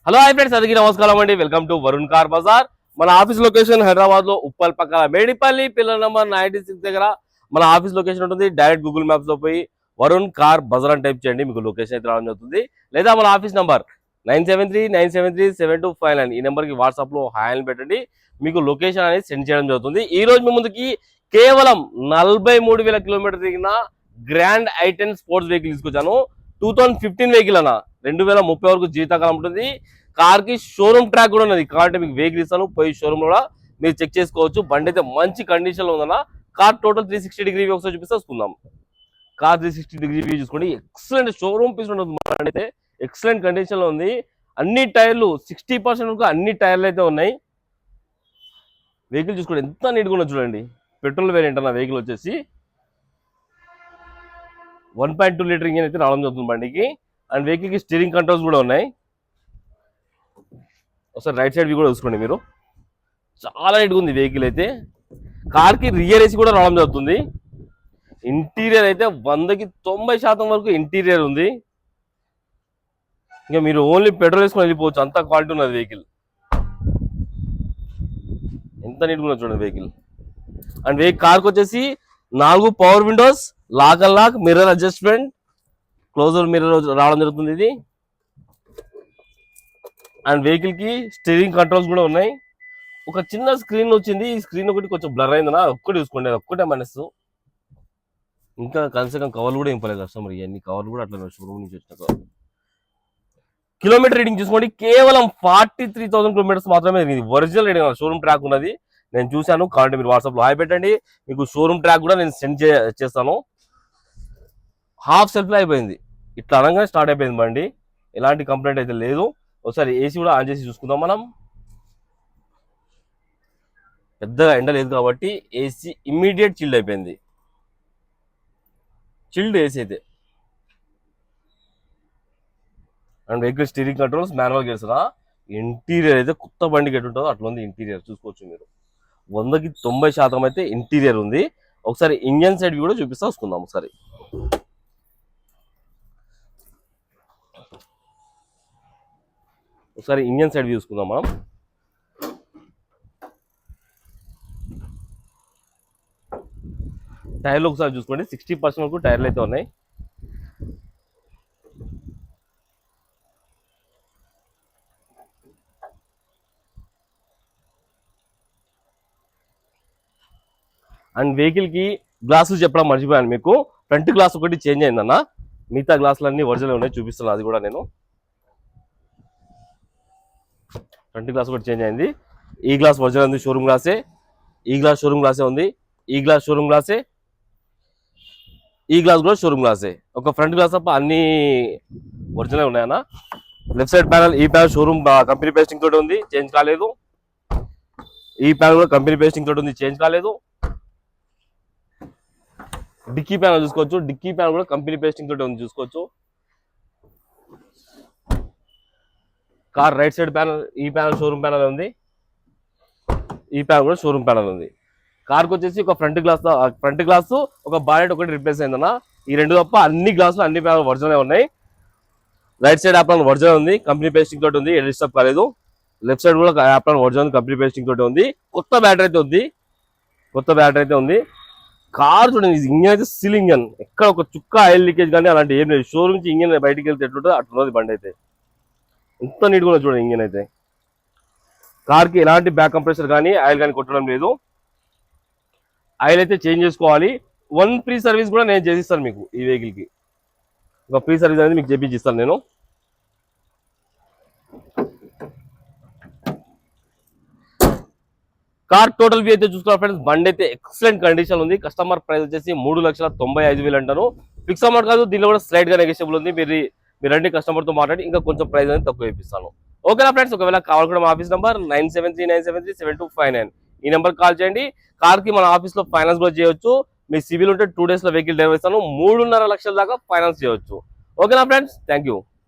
Hello hi friends, అందరికీ నమస్కారం అండి. Welcome to Varun car Bazaar. మన ఆఫీస్ లొకేషన్ హైదరాబాద్ లో ఉప్పల్ పక్కన మేడిపల్లి పిల్లర్ నెంబర్ 96 దగ్గర మన ఆఫీస్ లొకేషన్ ఉంటుంది. డైరెక్ట్ గూగుల్ మ్యాప్స్ లో పోయి వరుణ్ కార్ బజార్ అని టైప్ చేయండి, మీకు లొకేషన్ అయితే రావడం జరుగుతుంది. లేదా మన ఆఫీస్ నంబర్ 9739737259 ఈ నెంబర్ కి వాట్సాప్ లో హాయ్ అని పెట్టండి, మీకు లొకేషన్ అనేది సెండ్ చేయడం జరుగుతుంది. ఈ రోజు మీ ముందుకి కేవలం 43,000 కిలోమీటర్ తిరిగిన గ్రాండ్ ఐ10 స్పోర్ట్స్ వెహికల్ తీసుకొచ్చాను. 2015 వెహికల్ అన్న 2030 వరకు జీవితకాలం ఉంటుంది. కార్ కి షోరూమ్ ట్రాక్ కూడా ఉన్నది. కాబట్టి మీకు వెహికల్ ఇస్తాను, పోయి షోరూమ్ కూడా మీరు చెక్ చేసుకోవచ్చు. బండి అయితే మంచి కండిషన్ లో ఉందన్న. కార్ టోటల్ 360 డిగ్రీ వ్యూ ఒకసారి చూపిస్తే వస్తుందాం. కార్ 360 డిగ్రీ వ్యూ చూసుకోండి, ఎక్సలెంట్ షోరూమ్ పీస్ ఉంటుంది. బండి అయితే ఎక్సలెంట్ కండిషన్ లో ఉంది. అన్ని టైర్లు 60% వరకు అన్ని టైర్లు అయితే ఉన్నాయి. వెహికల్ చూసుకోండి ఎంత నీట్గా ఉన్నది చూడండి. పెట్రోల్ వేరియంట్ అన్న వెహికల్ వచ్చేసి 1.2 లీటర్ ఇంజిన్ అయితే రావడం జరుగుతుంది బండికి. అండ్ వెహికల్ కి స్టీరింగ్ కంట్రోల్స్ కూడా ఉన్నాయి. ఒకసారి రైట్ సైడ్ వ్యూ కూడా చూసుకోండి మీరు, చాలా నీట్గా ఉంది వెహికల్ అయితే. కార్ కి రియర్ ఏసీ కూడా రావడం జరుగుతుంది. ఇంటీరియర్ అయితే 100కి 90% వరకు ఇంటీరియర్ ఉంది. ఇంకా మీరు ఓన్లీ పెట్రోల్ వేసుకొని వెళ్ళిపోవచ్చు, అంత క్వాలిటీ ఉన్నది వెహికల్. ఎంత నీట్గా ఉన్నది చూడండి వెహికల్. అండ్ కార్కి వచ్చేసి 4 power windows, lock and lock, mirror adjustment, closure mirror రావడం జరుగుతుంది ఇది. అండ్ వెహికల్ కి స్టీరింగ్ కంట్రోల్స్ కూడా ఉన్నాయి. ఒక చిన్న స్క్రీన్ వచ్చింది, ఈ స్క్రీన్ ఒకటి కొంచెం బ్లర్ అయిందనా, ఒక్కటి చూసుకోండి, అది ఒక్కటే మనసు. ఇంకా కనీసం కవర్లు కూడా ఇంపలేదు కస్టమర్, ఇవన్నీ కవర్లు కూడా అట్లా షోరూమ్ నుంచి వచ్చిన కవర్. కిలోమీటర్ రీడింగ్ చూసుకోండి, కేవలం 43,000 కిలోమీటర్స్ మాత్రమే. ఇది ఒరిజినల్ రీడింగ్, షోరూమ్ ట్రాక్ ఉన్నది. నేను చూశాను, కాబట్టి మీరు వాట్సాప్ లో హాయ్ పెట్టండి, మీకు షోరూమ్ ట్రాక్ కూడా నేను సెండ్ చేస్తాను. హాఫ్ సెల్ఫ్ లో అయిపోయింది, ఇట్లా అనగానే స్టార్ట్ అయిపోయింది బండి. ఎలాంటి కంప్లైంట్ అయితే లేదు. ఒకసారి ఏసీ కూడా ఆన్ చేసి చూసుకుందాం మనం. పెద్దగా ఎండ లేదు కాబట్టి ఏసీ ఇమ్మీడియట్ చిల్డ్ అయిపోయింది. చిల్డ్ ఏసీ అయితే. And vehicle steering controls, manual gears. Interior అయితే కొత్త బండికి ఎట్టుంటుందో అట్లా ఉంది ఇంటీరియర్, చూసుకోవచ్చు మీరు. 100కి 90% అయితే ఇంటీరియర్ ఉంది. ఒకసారి ఇంజన్ సైడ్ కూడా చూపిస్తా వస్తుందాం. ఒకసారి ఇంజన్ సైడ్ చూసుకుందాం మనం. టైర్లు ఒకసారి చూసుకోండి, 60% వరకు టైర్లు అయితే ఉన్నాయి. అండ్ వెహికల్ కి గ్లాసులు చెప్పడం మర్చిపోయాను మీకు. ఫ్రంట్ గ్లాస్ ఒకటి చేంజ్ అయిందన్న, మిగతా గ్లాసులు అన్ని ఒరిజినల్ ఉన్నాయి, చూపిస్తున్నాను అది కూడా నేను. ఫ్రంట్ గ్లాస్ ఒకటి చేంజ్ అయింది. ఈ గ్లాస్ ఒరిజినల్ ఉంది, షోరూమ్ గ్లాసే. ఈ గ్లాస్ షోరూమ్ గ్లాసే ఉంది. ఈ గ్లాస్ షోరూమ్ గ్లాసే. ఈ గ్లాస్ కూడా షోరూమ్ గ్లాసే. ఒక ఫ్రంట్ గ్లాస్ తప్ప అన్ని ఒరిజినల్ ఉన్నాయన్న. లెఫ్ట్ సైడ్ ప్యానల్, ఈ ప్యానల్ షోరూమ్ కంపెనీ పేస్టింగ్ తోటి ఉంది, చేంజ్ కాలేదు. ఈ ప్యానల్ కూడా కంపెనీ పేస్టింగ్ తోటి ఉంది, చేంజ్ కాలేదు. డిక్కీ ప్యానల్ చూసుకోవచ్చు, డిక్కీ ప్యానల్ కూడా కంపెనీ పేస్టింగ్ తోటి ఉంది, చూసుకోవచ్చు. కార్ రైట్ సైడ్ ప్యానల్, ఈ ప్యానల్ షోరూమ్ ప్యానల్ ఉంది. ఈ ప్యానల్ కూడా షోరూమ్ ప్యానల్ ఉంది. కార్కి వచ్చేసి ఒక ఫ్రంట్ గ్లాస్ ఒక బానెట్ ఒకటి రిప్లేస్ అయిందన్న. ఈ రెండు తప్ప అన్ని గ్లాసులు అన్ని ప్యానల్ ఒరిజినల్ ఉన్నాయి. రైట్ సైడ్ యాప్లాన్ ఒరిజినల్ ఉంది, కంపెనీ పేస్టింగ్ తోటి ఉంది, డిస్టర్బ్ కాలేదు. లెఫ్ట్ సైడ్ కూడా యాప్లాన్ ఒరిజినల్ కంపెనీ పేస్టింగ్ తోటి ఉంది. కొత్త బ్యాటరీ అయితే ఉంది. కార్ చూడండి, ఇంజన్ అయితే సీల్ ఇంజన్, ఎక్కడ ఒక చుక్క ఆయిల్ లీకేజ్ కానీ అలాంటి ఏం లేదు. షోరూమ్ నుంచి ఇంజన్ బయటికి వెళ్తే ఎట్లుంటుంది అట్లున్నది బండి అయితే. ఎంత నీట్గా ఉన్నది చూడండి ఇంజన్ అయితే. కార్కి ఎలాంటి బ్యాక్ కంప్రెసర్ కానీ ఆయిల్ కానీ కొట్టడం లేదు. ఆయిల్ అయితే చేంజ్ చేసుకోవాలి. 1 ఫ్రీ సర్వీస్ కూడా నేను చేసిస్తాను మీకు. ఈ వెహికల్కి ఒక ఫ్రీ సర్వీస్ అనేది మీకు చేపించిస్తాను నేను. కార్ టోటల్ వ్యూ అయితే చూసుకోవాలి ఫ్రెండ్స్. బండి అయితే ఎక్సలెంట్ కండిషన్ ఉంది. కస్టమర్ ప్రైస్ వచ్చేసి 3,95,000 అంటారు. ఫిక్స్ అమౌంట్ కాదు, దీనిలో కూడా స్లైడ్ గా నెగోషియబుల్ ఉంది. మీరు రండి కస్టమర్ తో మాట్లాడి ఇంకా కొంచెం ప్రైస్ అనేది తక్కువ ఇప్పిస్తాను. ఓకేనా ఫ్రెండ్స్, ఒకవేళ కావాలనుకుంటే మా ఆఫీస్ నంబర్ 9739737259 ఈ నెంబర్ కాల్ చేయండి. కార్ కి మన ఆఫీస్ లో ఫైనాన్స్ కూడా చేయొచ్చు. మీ సివిల్ ఉంటే 2 days లో వెహికల్ డెలివరీ ఇస్తాను. 3.5 లక్షల దాకా ఫైనాన్స్ చేయొచ్చు. ఓకేనా ఫ్రెండ్స్, థ్యాంక్ యూ.